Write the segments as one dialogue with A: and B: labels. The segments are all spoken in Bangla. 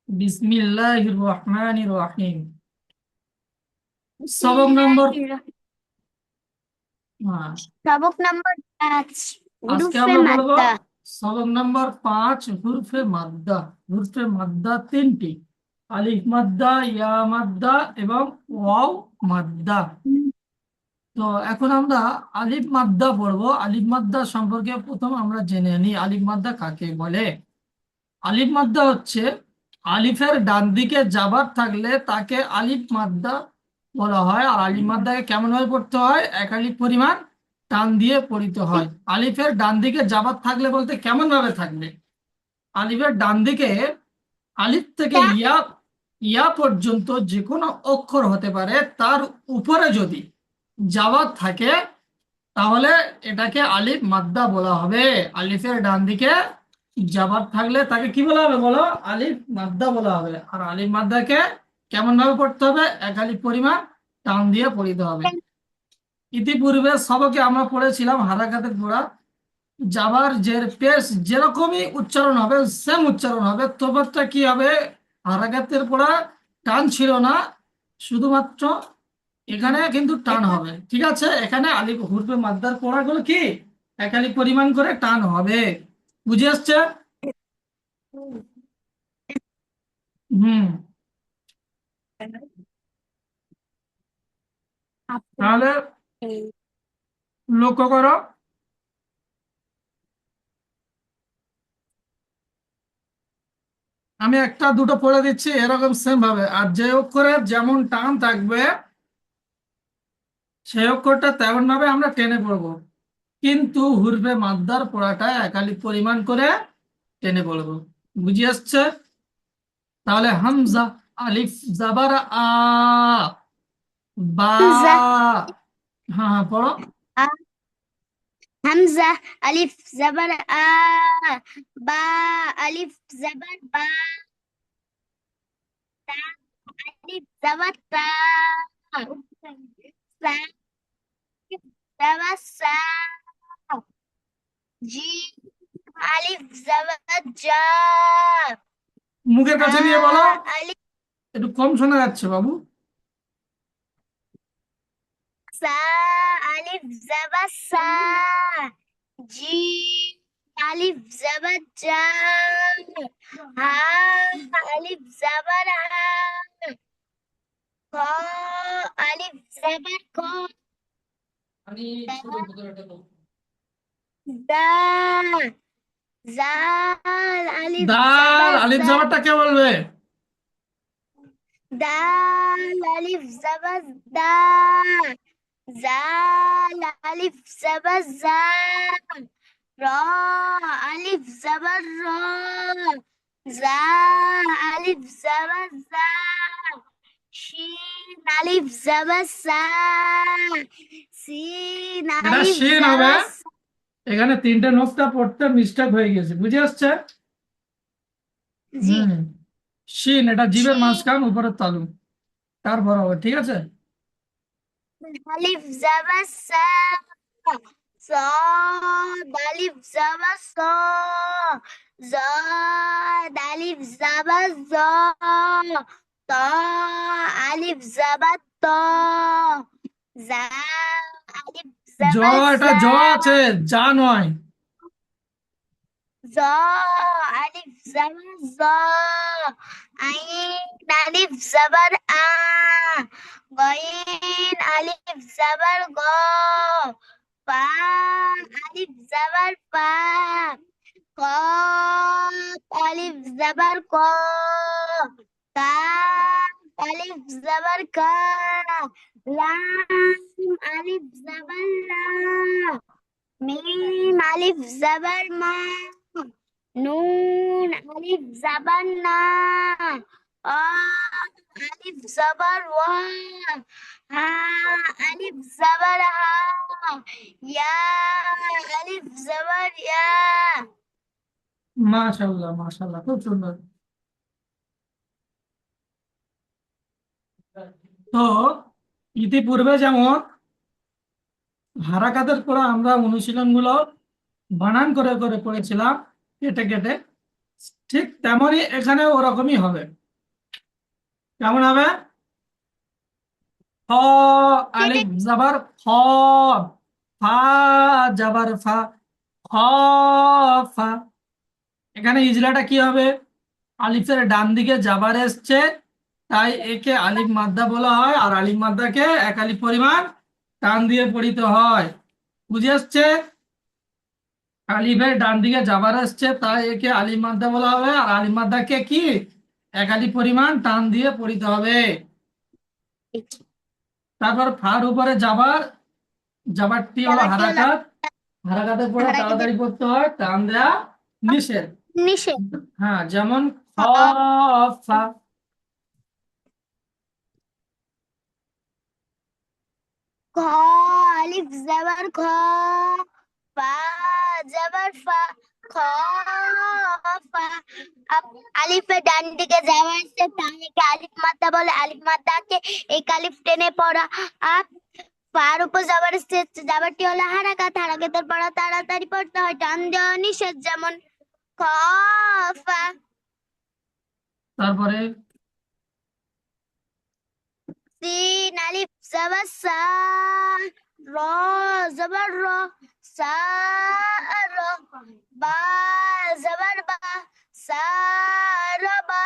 A: বিসমিল্লাহির রহমানির রহিম। সবক নম্বর হ্যাঁ,
B: সবক নম্বর 5,
A: আজকে
B: হুরুফে
A: আমরা বলবো
B: মাদ্দা।
A: সবক নম্বর 5, হুরফে মাদ্দা। হুরফে মাদ্দা তিনটি: আলিফ মাদ্দা, ইয়া মাদ্দা এবং ওয়াও মাদ্দা। তো এখন আমরা আলিফ মাদ্দা পড়বো। আলিফ মাদ্দা সম্পর্কে প্রথম আমরা জেনে নিই আলিফ মাদ্দা কাকে বলে। আলিফ মাদ্দা হচ্ছে আলিফের ডান দিকে জাবার থাকলে তাকে আলিফ মাদ্দা বলা হয়। আর আলিফ মাদ্দাকে কেমন ভাবে পড়তে হয়? এক আলিফ পরিমাণ টান দিয়ে পড়িতে হয়। আলিফের ডান দিকে জাবার থাকলে বলতে কেমন ভাবে থাকবে? আলিফের ডান দিকে আলিফ থেকে ইয়া ইয়া পর্যন্ত যে কোনো অক্ষর হতে পারে, তার উপরে যদি জাবার থাকে তাহলে এটাকে আলিফ মাদ্দা বলা হবে। আলিফের ডান দিকে জাবার থাকলে তাকে কি বলা হবে বলো? আলিফ মাদ্দা বলা হবে। আর আলিফ মাদ্দাকে কেমন ভাবে পড়তে হবে? এক আলিফ পরিমাণ টান দিয়ে পড়িতে হবে। ইতিপূর্বে সবকে আমরা পড়েছিলাম হারাকাতের পড়া। জাবার জের পেশ যেরকমই উচ্চারণ হবে, সেম উচ্চারণ হবে। তফাৎটা কি হবে? হারাকাতের পড়া টান ছিল না, শুধুমাত্র এখানে কিন্তু টান হবে। ঠিক আছে, এখানে আলিফ হুরফে মাদ্দার পড়াগুলো কি এক আলিফ পরিমাণ করে টান হবে। বুঝে আসছে? হুম। তাহলে লক্ষ্য করো, আমি একটা দুটো পড়ে দিচ্ছি এরকম সেম ভাবে, আর যে অক্ষরের যেমন টান থাকবে সেই অক্ষরটা তেমন ভাবে আমরা টেনে পড়বো। কিন্তু হুরফে মাদ্দার পড়াটা একালি পরিমাণ করে টেনে পড়বো। বুঝে আসছে? তাহলে হামজা, আলিফ জাবার আ, বা।
B: হামজা
A: হ্যাঁ হ্যাঁ, পড়ো।
B: আ, হামজা আলিফ জবর আ, বা আলিফ জবর বা, তা আলিফ জবর তা, সা জবর সা, জিম আলিফ জবর জা,
A: মুখের
B: হা
A: কাছে নিয়ে বলো,
B: আলিফ
A: একটু কম শোনা যাচ্ছে বাবু।
B: সা আলিফ জবর সা, জিম আলিফ জবর জা, হা আলিফ জবর হা, ক আলিফ জবর ক,
A: আমি ছোট ভিতরে দাও।
B: দা জাল আলিফ
A: দাল,
B: জবর
A: আলিফ
B: জা,
A: জাবারটা কে বলবে?
B: দাল আলিফ জবর দা, জাল আলিফ জবর জা, র আলিফ জবর র, জা আলিফ জবর জা, শিন আলিফ জবর সা, সিন
A: এটা
B: আলিফ
A: শিন হবে।
B: জবর সা।
A: এখানে তিনটে নোকটা পড়তে মিস্টেক হয়ে গেছে, বুঝে আসছে?
B: জি।
A: হুম। শিন এটা জিভের
B: শিন
A: মাঝখান, উপরের তালু, তারপর হবে। ঠিক আছে।
B: আলিফ জবর সা, صاد ألف زبر صا، زاد ألف زبر زا، طا ألف زبر طا، زا ألف
A: জ,
B: زبر
A: এটা
B: زا،
A: জ আছে, যা নয়।
B: زا ألف زبر زا، عين ألف زبر آ، غين ألف زبر غا، فا ألف زبر فا، قاف ألف زبر قا، كاف ألف زبر كا، لام ألف زبر لا، ميم ألف زبر ما، نون ألف زبر نا، ألف زبر وا، ها ألف زبر ها، يا ألف زبر يا।
A: মাশাআল্লাহ মাশাআল্লাহ, খুব সুন্দর। তো ইতিপূর্বে যেমন হারাকাতের পড়া আমরা অনুশীলনগুলো বানান করে করে পড়েছিলাম, কেটে কেটে। ঠিক তেমনই এখানে ওরকমই হবে। কেমন হবে? খ,
B: সেটাই।
A: আলিফ জাবার খ, ফা জাবার ফা, খ ফা। এখানে ইজলাটা কি হবে? আলিফের ডান দিকে জাবার এসছে, তাই একে আলিফ মাদ্দা বলা হয়, আর আলিফ মাদ্দাকে এক আলিফ পরিমাণ টান দিয়ে পড়িতে হয়। বুঝে আসছে? আলিফের ডান দিকে জাবার আসছে, তাই একে আলিফ মাদ্দা বলা হবে, আর আলিফ মাদ্দাকে কি এক আলিফ পরিমাণ টান দিয়ে পড়িতে হবে। তারপর ফার উপরে জাবার, জাবারটি হলো
B: ব্যাপারটি হলো
A: হারাকাত, হারাকাতে পড়ে
B: হারাকেতের
A: তাড়াতাড়ি পড়তে হয়, টান দেয়া নিষেধ।
B: নিষেধ।
A: হ্যাঁ, যেমন খ,
B: খ,
A: ফা।
B: খ, আলিফ জাবার খ, ফা জাবার ফা, খ ফা। আলিফের ডান দিকে যাওয়া আসছে, তাকে আলিফ মাদ্দা বলে। আলিফ মাদ্দাকে এক আলিফ টেনে পড়া। ফার উপর যাবার আসছে, যাবারটি হলো হারাকাত। হারাকাতের পড়া তাড়াতাড়ি পড়তে হয়, টান দেওয়া নিষেধ। যেমন খ ফা।
A: তারপরে
B: সিন আলিফ জাবার সা, র জাবার র, সা র, বা জাবার বা, সা র বা।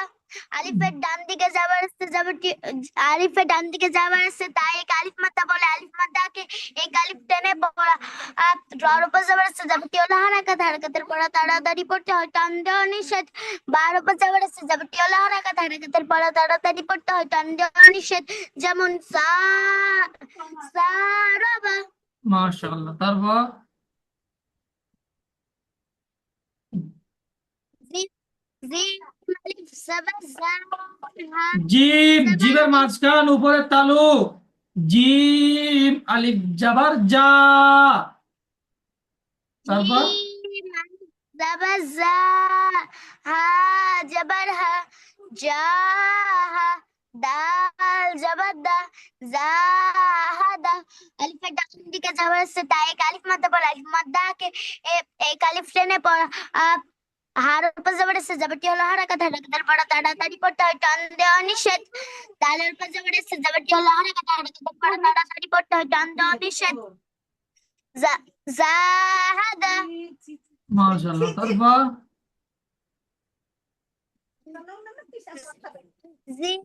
B: আলিফের ডান দিকে যাবার আসছে, যাবারটি আলিফের ডান দিকে যাবার আসছে, তাই এক আলিফ মাদ্দা বলে। আলিফ মাদ্দাকে এক আলিফ টেনে পড়া। রর উপর যাবার আসছে, যাবারটি হলো হারাকাত। হারাকাতের পড়া তাড়াতাড়ি পড়তে হয়, টান দেওয়া নিষেধ। বার উপর যাবার আসছে, যাবারটি হলো হারাকাত। হারাকাতের পড়া তাড়াতাড়ি পড়তে হয়, টান দেওয়া নিষেধ। যেমন সা সা র বা।
A: মাশাআল্লাহ। তারপর
B: জিম জিম আলিফ জাবার জা, হা
A: জিম,
B: জাবার
A: জিমের
B: জি।
A: মাঝখান উপরে তালু, জিম আলিফ জাবার যা। তারপর
B: জিম আলিফ জাবার জা, হা জাবার হা, জা হা। দাল জাবার দা, জা হা দা। আলিফের ডান দিকে যাবার আসছে, তাই এক আলিফ মাদ্দা পড়া। আলিফ মাদ্দাকে এক আলিফ টেনে পড়া। হার উপর যাবার আসছে, যাবারটি হলো হারাকাত। হারাকাতের পড়া তাড়াতাড়ি পড়তে হয়, টান দেওয়া নিষেধ। দালের উপর যাবার আসছে, যাবারটি হলো হারাকাত। হারাকাতের পড়া তাড়াতাড়ি পড়তে হয়, টান দেওয়া নিষেধ। জাহাদা।
A: মাশাআল্লাহ। তারপর
B: জিম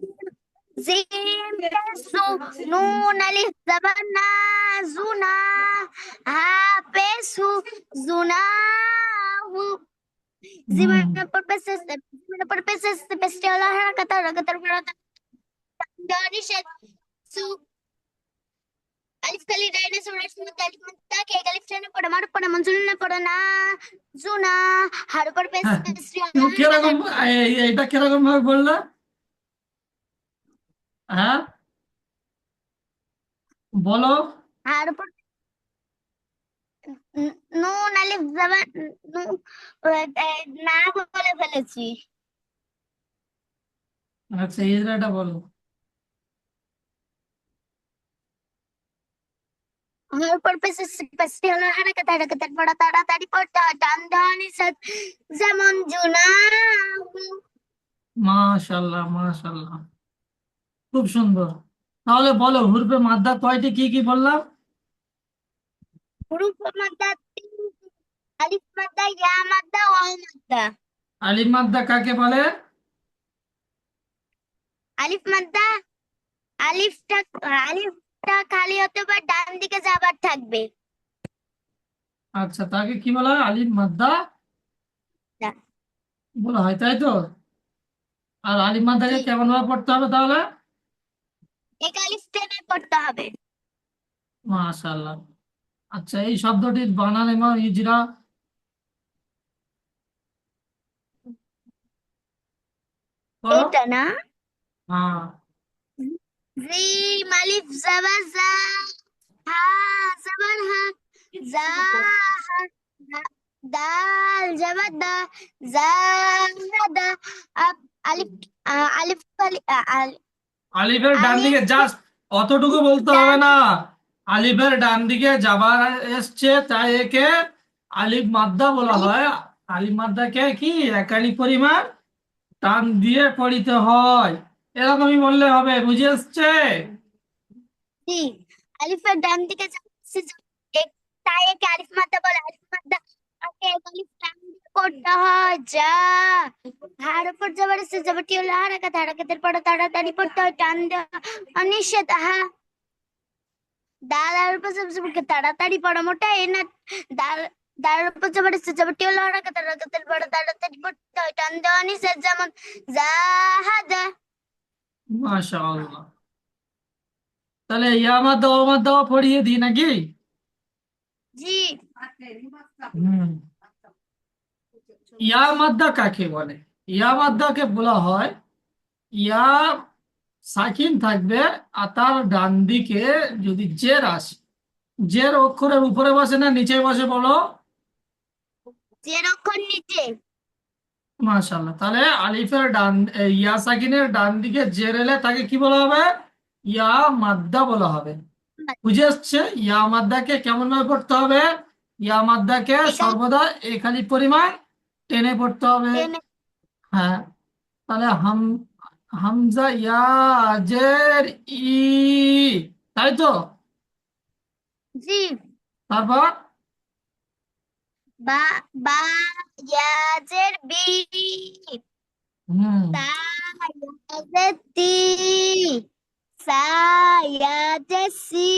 B: জিম পেসু, নুন আলিফ জাবার না, জুনা। হা পেসু, জুনাহু।
A: হুম,
B: জিমের উপর পেসেস, জিমের উপর পেসেস, পেসটি হলো হারাকাত। হারাকাতের পড়া দেওয়া নিষেধ। সু আলিফ খালি ডাইনোসরের মধ্যে আলিফ মুদ্দাকে এক আলিফ টেনে পড়ে। মার পড়ে মঞ্জুর না পড়ে না, জুনা। হার উপর পেস
A: হ্যাঁ,
B: পেসটি হলো
A: তুমি কিরকম
B: হারাকাত।
A: এইটা কিরকম ভাবে বললে? হ্যাঁ, বলো।
B: আর উপর নুন আলিফ জাবার না বলে ফেলেছি।
A: আচ্ছা, ইজরাটা বলো।
B: আর উপর পেসটি হলো হারাকাত। হারাকাতের পড়া তাড়াতাড়ি পড়তে হয়, টান দেওয়া নিষেধ। যেমন জুনাহু।
A: মাশাআল্লাহ, মাশাআল্লাহ, খুব সুন্দর। তাহলে বলো, হুরফে মাদ্দা কয়টি, কি কি বললাম?
B: হুরুফ মাদ্দা তিনটি। আলিফ মাদ্দা, ইয়া মাদ্দা, ওয়াও মাদ্দা।
A: আলিফ মাদ্দা কাকে বলে?
B: আলিফ মাদ্দা, আলিফটা আলিফটা খালি হতে পারে, ডান দিকে যাবার থাকবে।
A: আচ্ছা, তাকে কি বলা হয়? আলিফ মাদ্দা বলা হয়, তাই তো? আর আলিফ মাদ্দাকে
B: জি,
A: কেমন ভাবে পড়তে হবে তাহলে?
B: এক আলিফ টেনে পড়তে হবে।
A: মাশাআল্লাহ। আচ্ছা, এই শব্দটির বানান এবং ইজরা করো।
B: এটা না।
A: হ্যাঁ,
B: জিম আলিফ জাবার জা, হা জাবার হা, জা হা। দাল জাবার দা, জা দা। আপ আলিফ আলিফ
A: আলিফের ডান দিকে
B: আলিফ
A: জাস্ট অতটুকু বলতে হবে
B: ডান।
A: না। আলিফের ডান দিকে যাবার এসছে, তাই একে আলিফ মাদ্দা বলা
B: আলিফ
A: হয়, আলিফ মাদ্দাকে কি একালি পরিমাণ টান দিয়ে পড়িতে হয়, এরকমই বললে হবে। বুঝে আসছে?
B: জি, আলিফের ডান দিকে যাচ্ছে তাই একে আলিফ মাদ্দা বলে। আলিফ মাদ্দা কে এক আলিফ টান দিয়ে পড়তে হয় যা। হার উপর জবর সে জবরটি হলো হারাকাত, হারাকাতের পরে তাড়াতাড়ি পড়তে হয়, টান দেওয়া নিষেধ। হা দাল আর উপর জবরকে তাড়াতাড়ি পড়া মোটা এ না। দাল দালের উপর জবর সে জবরটি হলো হারাকাত, হারাকাতের পরে তাড়াতাড়ি পড়তে হয়, টান দেওয়া নিষেধ। যেমন জাহাদা।
A: মাশাআল্লাহ। তাহলে ইয়া মাদ্দা ও মাদ্দা পড়িয়ে দিই নাকি?
B: জি
A: হুম। ইয়া মাদ্দা কাকে বলে? ইয়া মাদ্দাকে বলা হয়, ইয়া সাকিন থাকবে আর তার ডান দিকে যদি জের আসে, জের অক্ষরের উপরে বসে না নিচে বসে বলো?
B: যেরকম নিচে।
A: মাশাআল্লাহ। তাহলে আলিফের ডান ইয়া সাকিনের ডান দিকে জের এলে তাকে কি বলা হবে? ইয়া মাদ্দা বলা হবে। বুঝে আসছে? ইয়া মাদ্দাকে কেমন ভাবে পড়তে হবে? ইয়া মাদ্দাকে
B: এখানে
A: সর্বদা একালি পরিমাণ টেনে পড়তে হবে।
B: টেনে।
A: হ্যাঁ। তাহলে হামজা ইয়া জের ই, তাই তো?
B: জি
A: তারপর
B: বা বা ইয়াজের বি,
A: হুম
B: তা ইয়াজের তি, সা ইয়াজের সি,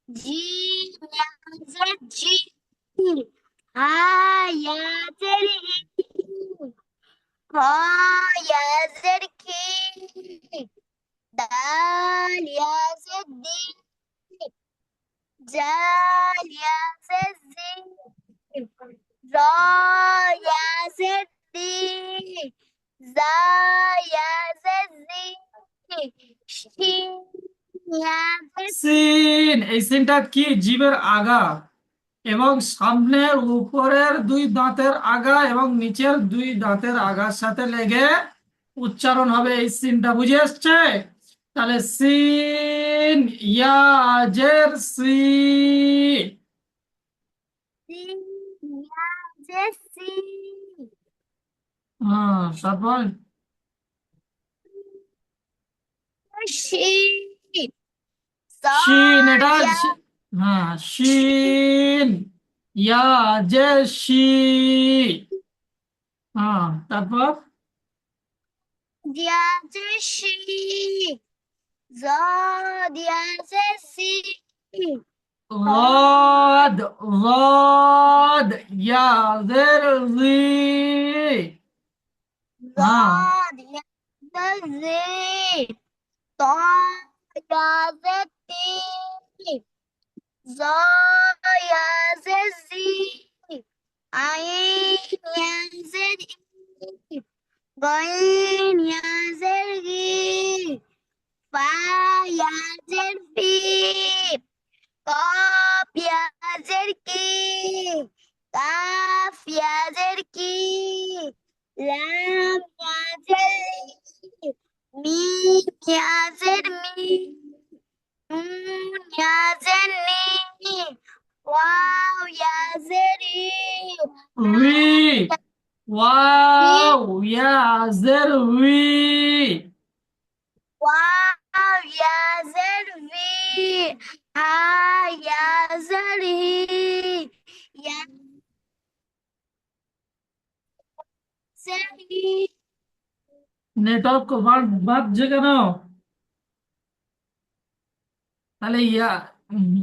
B: জি ইয়াজের জি, হা ইয়াজের ই, হ ইয়াজের কি, দাল ইয়াজের দি, জাল ইয়াজের জি, র ইয়াজের দি, জা ইয়াজের জি, শিন ইয়াজের
A: সিন। এই সিনটা কি জিভের আগা এবং সামনের উপরের দুই দাঁতের আগা এবং নিচের দুই দাঁতের আগার সাথে লেগে উচ্চারণ হবে এই সিনটা। বুঝে আসছে? তাহলে সিন ইয়া জের সি।
B: সি ইয়াজের সি,
A: হ্যাঁ, তারপর
B: শিন
A: শিন।
B: সদ
A: এটা হ্যাঁ, শিন ইয়া জের শি। হ্যাঁ, তারপর
B: ইয়াজের শি, জদ ইয়াজের সি, হ
A: রদ, রদ ইয়া জের জি। হ্যাঁ,
B: জদ ইয়াজের জি, ত ইয়াজের তি, জ ইয়াজের জি, আইন ইয়াজের ই, গইন ইয়াজের গি, ফা ইয়াজের ফি, কফ ইয়াজের কি, কাফ ইয়াজের কি, লাম ইয়াজের লি, মিম ইয়াজের মি, নুন ইয়াজের নি, ওয়াও ইয়াজের ই,
A: রি।
B: লাম ইয়াজের
A: ওয়াও ইয়া জের উই।
B: ওয়াও ইয়াজের ভি, হা ইয়াজের হি, ইয়াজের ই।
A: নেটওয়ার্ক বাজছে কেন? তাহলে ইয়া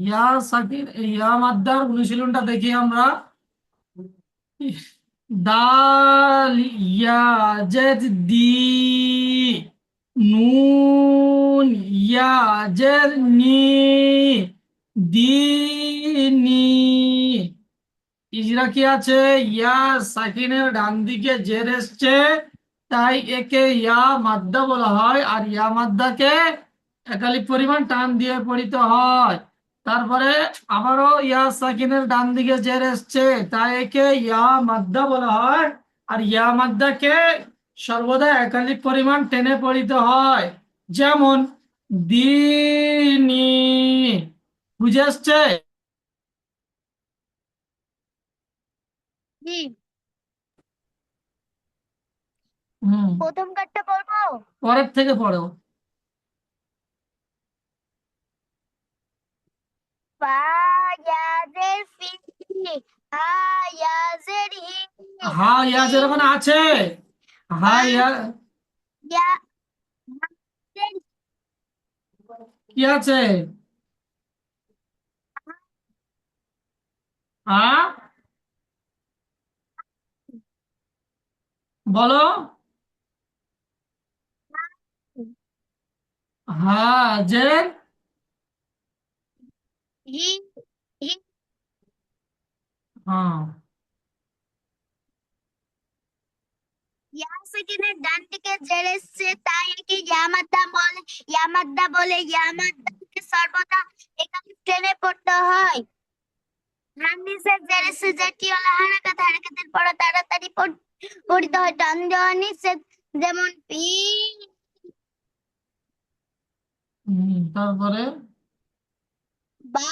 A: ইয়া সাকিন ইয়া মাদ্দার অনুশীলনটা দেখি আমরা। দাল ইয়া জেদ দি, নুন ইয়া জের নি, দিনি। ইজরা কি আছে? ইয়া সাকিনের ডান দিকে জের এসছে, তাই একে ইয়া মাদ্দা বলা হয়। আর ইয়া মাদ্দাকে একালিক পরিমাণ টান দিয়ে পড়িতে হয়। তারপরে আবারও ইয়া সাকিনের ডান দিকে জের এসছে, তাই একে ইয়া মাদ্দা বলা হয়। আর ইয়া মাদ্দাকে সর্বদা একালিক পরিমাণ টেনে পড়িতে হয়। যেমন দিনি। বুঝে আসছে?
B: জি
A: হুম,
B: প্রথম কারটা বলবো।
A: পরের থেকে পড়ো।
B: ফা ইয়াজের ফি, হা ইয়াজের হি,
A: হা ইয়া
B: হি
A: যেরকম আছে, হা
B: বা
A: ইয়া
B: ইয়া ইয়াজের
A: কি আছে? হা, বলো। হা জের,
B: হি, হি
A: হ্যাঁ।
B: ইয়া সেকেন্ডের ডান দিকে জের এসছে, তাই একে ইয়ামাদ্দা বলে। ইয়ামাদ্দা বলে, ইয়ামাদ্দাকে সর্বদা একালি টেনে পড়তে হয়। ডান নিচে জের এসছে, যেটি হলো হারাকাত, হারাকাতের পর তাড়াতাড়ি পড়তে হয়। টান দেওয়া নিষেধ, যেমন পি।
A: তারপরে
B: বা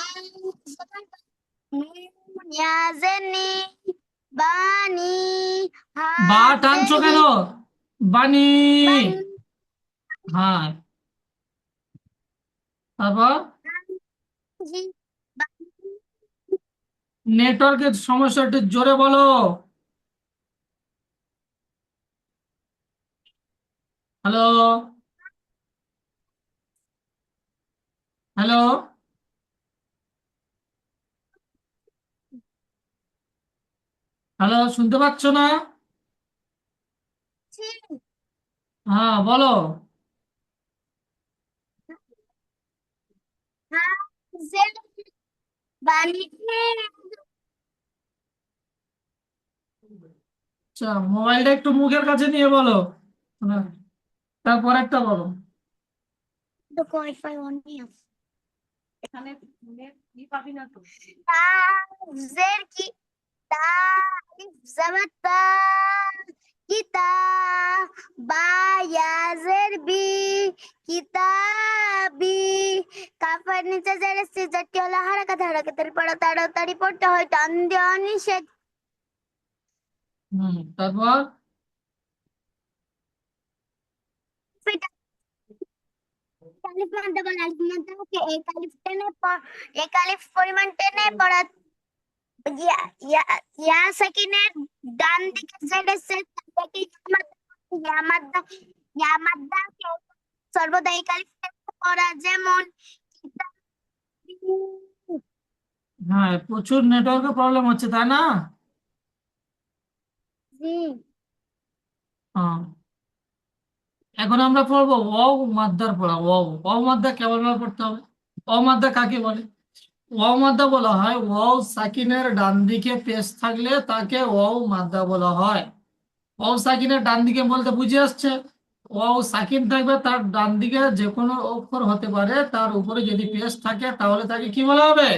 B: ইয়াজেনি, বানি,
A: বা টানছো
B: হাজেরহি,
A: কেন? বানি।
B: বানি,
A: হ্যাঁ, তারপর
B: জি, বানি।
A: নেটওয়ার্কের সমস্যা, একটু জোরে বলো। হ্যালো, হ্যালো, হ্যালো, শুনতে পাচ্ছ না?
B: ছি,
A: হ্যাঁ, বলো।
B: হাজের, বানি।
A: আচ্ছা, মোবাইলটা একটু মুখের কাছে নিয়ে বলো। হ্যাঁ, তারপর একটা বলো।
B: তো ওয়াইফাই অন আছে।
A: এখানে নেট ই পাবি না তো।
B: তাজের কি, তা আলিফ জামাত তা, কিতা। বা ইয়াজের বি, কিতাবি। কাফের নিচে জের এসছে, যেটি হলো হারাকাত, হারাকাতের পর তাড়াতাড়ি পড়তে হয়। টান দেওয়া নিষেধ।
A: তারপর
B: সেটা কালিফ মানতে বলে, আলিফ মানতে এক আলিফ টেনে এক আলিফ পরিমাণ টেনে পড়া। ইয়া ইয়া ইয়া সেকেন্ডের ডান দিকে জেড এসছে, তাকে ইয়ামাদ্দা, ইয়ামাদ্দাকে সর্বদা এই কালিফ পড়া, যেমন কিতাবি।
A: হ্যাঁ, প্রচুর নেটওয়ার্কের প্রবলেম হচ্ছে, তাই না?
B: জি,
A: হ্যাঁ, এখন আমরা পড়বো ওয়াও মাদ্দার পড়া। ওয়াও, ওয়াও মাদ্দা কেমন ভাবে পড়তে হবে? ওয়াও মাদ্দা কাকে বলে? ওয়াও মাদ্দা বলা হয় ওয়াও সাকিনের ডান দিকে পেশ থাকলে তাকে ওয়াও মাদ্দা বলা হয়। ওয়াও সাকিনের ডান দিকে বলতে বুঝে আসছে? ওয়াও সাকিন থাকবে, তার ডান দিকে যে কোনো অক্ষর হতে পারে, তার উপরে যদি পেশ থাকে তাহলে তাকে কি বলা হবে?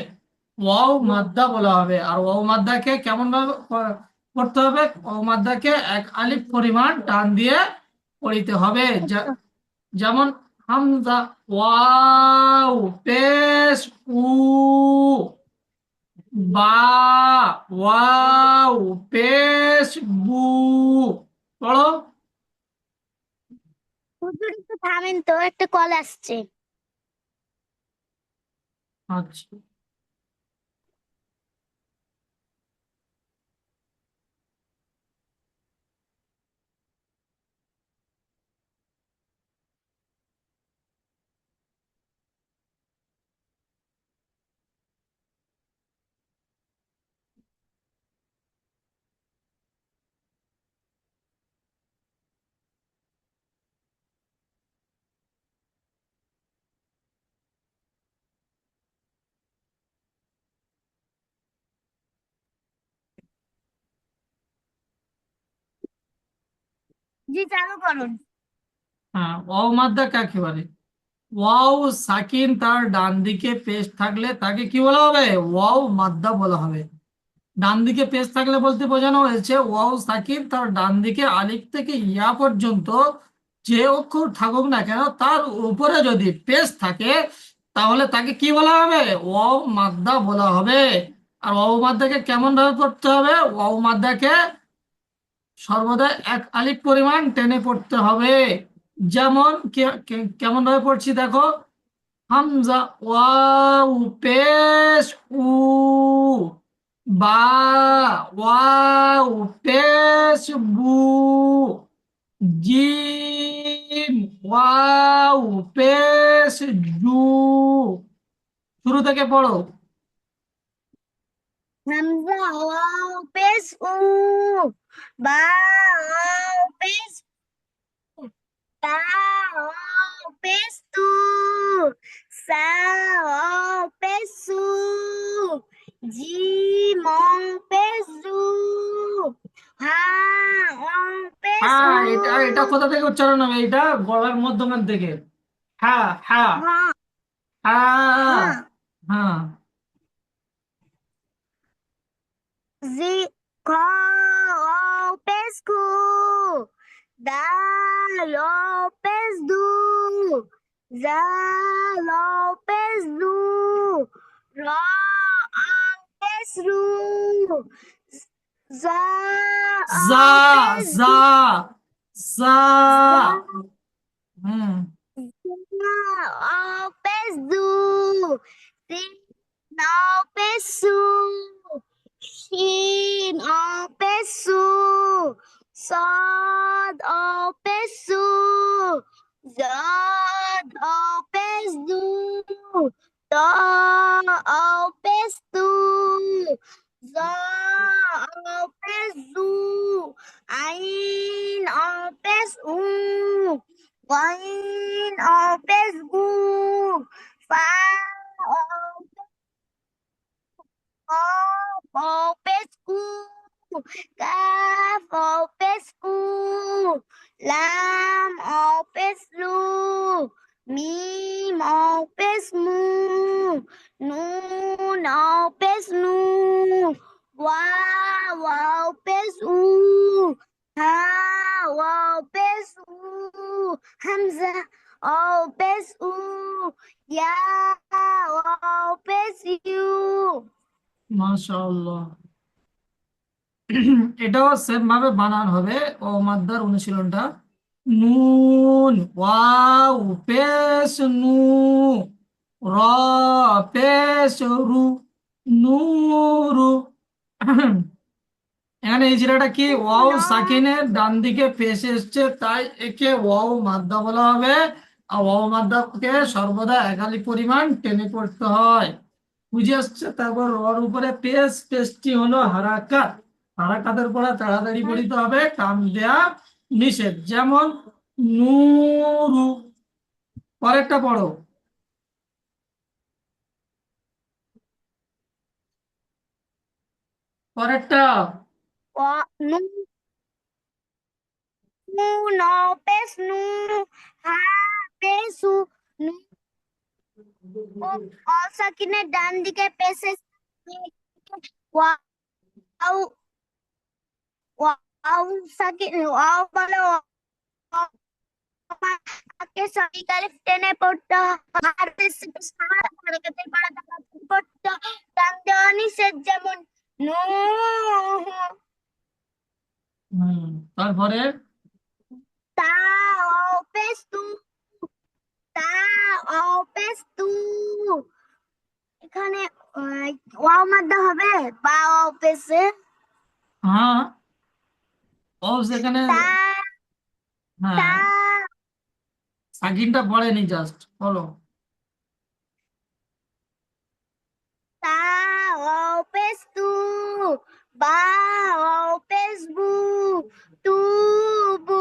A: ওয়াও মাদ্দা বলা হবে। আর ওয়াও মাদ্দাকে কেমন ভাবে পড়তে হবে? ওয়াও মাদ্দাকে এক আলিফ পরিমাণ টান দিয়ে পড়িতে হবে। যেমন হামজা, ওয়াও পেশ উ, বা, ওয়াও পেশ বু। পড়ো।
B: হুজুর একটু থামেন তো, একটা কল আসছে।
A: আচ্ছা,
B: জি, চালু করুন।
A: হ্যাঁ, ওয়াও মাদ্দা কাকে বলে? ওয়াও সাকিন তার ডান দিকে পেশ থাকলে তাকে কি বলা হবে? ওয়াও মাদ্দা বলা হবে। ডান দিকে পেশ থাকলে বলতে বোঝানো হয়েছে ওয়াও সাকিন তার ডান দিকে আলিফ থেকে ইয়া পর্যন্ত যে অক্ষর থাকুক না কেন, তার উপরে যদি পেশ থাকে তাহলে তাকে কি বলা হবে? ওয়াও মাদ্দা বলা হবে। আর ওয়াও মাদ্দাকে কেমন ভাবে পড়তে হবে? ওয়াও মাদ্দাকে সর্বদা এক আলিফ পরিমাণ টেনে পড়তে হবে। যেমন কেমন ভাবে পড়ছি দেখো, হামজা ওয়াও পেশ উ, বা ওয়াও পেশ বু, জিম ওয়াও পেশ জু। শুরু থেকে পড়ো।
B: হামজা ওয়াও পেশ উ, বা ওয়াও পেশ তা, ওয়াও পেশ তু, সা, ওয়াও পেশ সু, জিম ওয়াও পেশ জু, হা, ওয়াও পেশ
A: হ্যাঁ,
B: উ,
A: এটা এটা কোথা থেকে উচ্চারণ হবে? এটা গলার মধ্যখান থেকে। হ্যাঁ হ্যাঁ
B: হা, হা,
A: হ্যাঁ হ্যাঁ।
B: জি, খ, ওয়াও পেশ কু, দাল, ওয়াও পেশ দু, জাল, ওয়াও পেশ দু, র, ওয়াও পেশ রু, জা,
A: যা
B: ওয়াও পেশ
A: যা
B: জু,
A: যা।
B: জা,
A: হুম।
B: জা, ওয়াও পেশ দু, সিন, ওয়াও পেশ সু, Shin o pesu, Sod o pesu, Zod o pesu, Do o pesu, Zo o pesu, Ain o pesu, Wain o pesu, Fa o O pesku, kaf o pesku, lam o peslu, mim o pesmu, nun o pesnu, waw o pesu, ha o pesu, hamzah o pesu, ya o pesu.
A: মাশাআল্লাহ। এটাও সেম ভাবে বানান হবে। ও মাদ্দার অনুশীলনটা, নুন ওয়াও পেশ নু, র পেশ রু, নূরু। এখানে এই জিরাটা কি, ওয়াও সাকিনের ডান দিকে পেশে এসছে, তাই একে ওয়াও মাদ্দা বলা হবে। আর ওয়াও মাদ্দাকে সর্বদা একালি পরিমাণ টেনে পড়তে হয়। বুঝে আসছে? তারপর রর উপরে পেশ, পেশটি হলো হারাকাত। হারাকাতের পরে তাড়াতাড়ি পড়িতে হবে, টান দেয়া নিষেধ। যেমন নূরু। পরেরটা পড়ো। পরেরটা
B: Nu, no, pes, nu, ha, pesu, nu, অসাকিনের ডান দিকে পেশে ওয়াও, ওয়াও সাকিন, ওয়াও বলে কে সরি কালিফ টেনে পড়তে হয়, আর পেশে সারা হারকাতের পড়া পড়তে ডান দেওয়া নিষেধ। যেমন নু,
A: হুম, তারপরে
B: তা, ও পেস্তু, তা, ও পেস্তু, এখানে ওয়াও মাদ্দা হবে বা ও পেশে,
A: হ্যাঁ, ও সেখানে,
B: তা, তা,
A: হ্যাঁ, সাকিনটা পড়েনি, জাস্ট বলো।
B: তা, ও পেস্তু, বা ও পেসবু, তু, বু,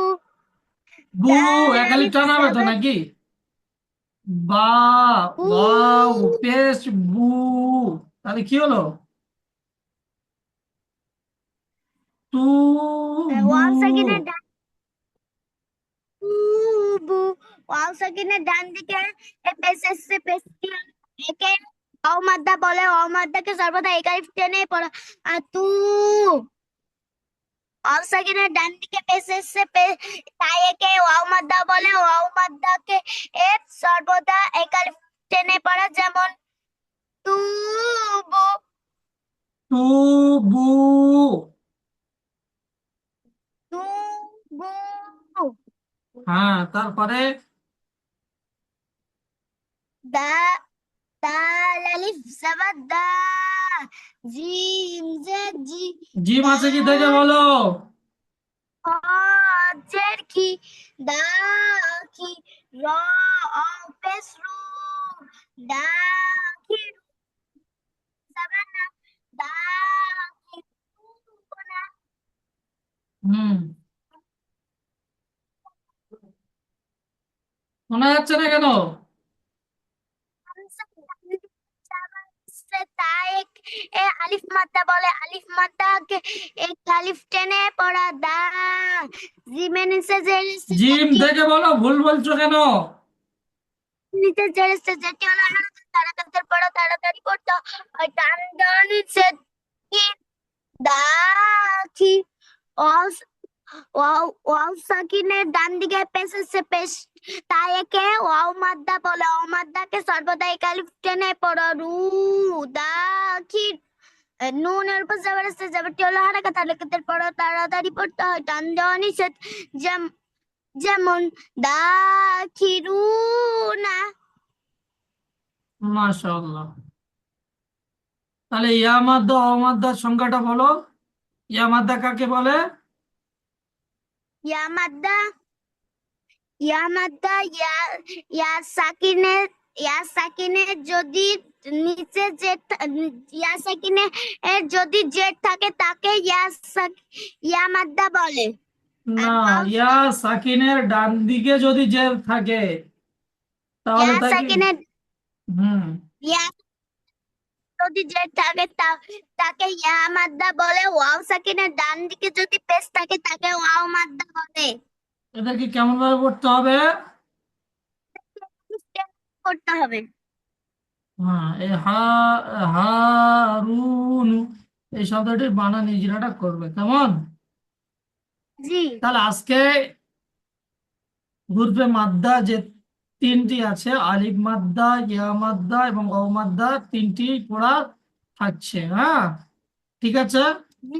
A: বু,
B: দাল
A: একালি
B: আলিফ
A: টান হবে তো
B: জাবার,
A: নাকি? বা ওয়াও
B: বু,
A: পেশ বু, তাহলে কি হলো? তু বু।
B: ওয়াও সাকিনের ডান, তু, বু, ওয়াও সাকিনের ডান দিকে পেশে পেশটি একে ও মাদ্দা বলে। ও মাদ্দাকে সর্বদা একালিফ টেনে পড়া। আর তু, ওয়াও সাকিনের ডান দিকে পেশে তাই একে ওয়াও মাদ্দা বলে। ওয়াও মাদ্দাকে সর্বদা একালিফ টেনে পড়া। যেমন তুবু,
A: তু বু।
B: দু গু
A: হ্যাঁ, তারপরে
B: দা দাল আলিফ জাবার দা জিম জেড জি
A: জিম
B: দা
A: আছে কি থেকে বলো?
B: জের কি দা কি র অ পেশ রু দা কি জাবার না দা কি রু না
A: হুম, শোনা যাচ্ছে না কেন?
B: হামজা জাবার সে তায়েক এ আলিফ মাদ্দা বলে আলিফ মাদ্দাকে এক আলিফ টেনে পড়া দা জিমে নিচে জের সে
A: জিম থেকে বলো, ভুল বলছো কেন?
B: নিচে জের সে যেটি হলো হালকা তাড়াতাড়ি পড়া তাড়াতাড়ি পড়তে হয় টান দেওয়া নিচে কি দাখি ওয়াও ওয়াও ওয়াও সাকিনের ডান দিকে পেশ আছে পেশ তাই একে ওয়াও মাদ্দা বলে ওয়াও মাদ্দাকে সর্বদা এক আলিফ টেনে পড়ো রু দাখি নুনের উপর জবর আছে জবরটি হলো হারাকাত হারাকাতের পড়ো তাড়াতাড়ি পড়তে হয় টান দেওয়া নিষেধ যেমন দাখিরুনা
A: মাশাআল্লাহ। তাহলে ইয়া মাদ্দা অ মাদ্দার সংখ্যাটা বলো। ইয়া মাদ্দা কাকে বলে?
B: ইয়া মাদ্দা ইয়া ইয়া সাকিনের যদি নিচে জেড ইয়া সাকিনের যদি জেড থাকে তাকে ইয়া মাদ্দা বলে
A: না,
B: আর ওয়াও
A: ইয়া সাকিনের ডান দিকে যদি জের থাকে তাহলে
B: ইয়া
A: তাকে
B: সাকিনের
A: হুম
B: ইয়া যদি জেড থাকে তাকে ইয়া মাদ্দা বলে ওয়াও সাকিনের ডান দিকে যদি পেশ থাকে তাকে ওয়াও মাদ্দা বলে
A: এদেরকে কেমন ভাবে পড়তে হবে?
B: করতে হবে
A: হ্যাঁ, এই হারুন এই শব্দটির বানান ইজরাটা করবে কেমন।
B: জি
A: তাহলে আজকে হুরফে মাদ্দা যে তিনটি আছে, আলিফ মাদ্দা, ইয়া মাদ্দা এবং অ মাদ্দা, তিনটি পড়া থাকছে। হ্যাঁ, ঠিক আছে।
B: জি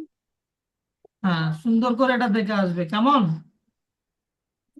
A: হ্যাঁ, সুন্দর করে এটা দেখে আসবে কেমন।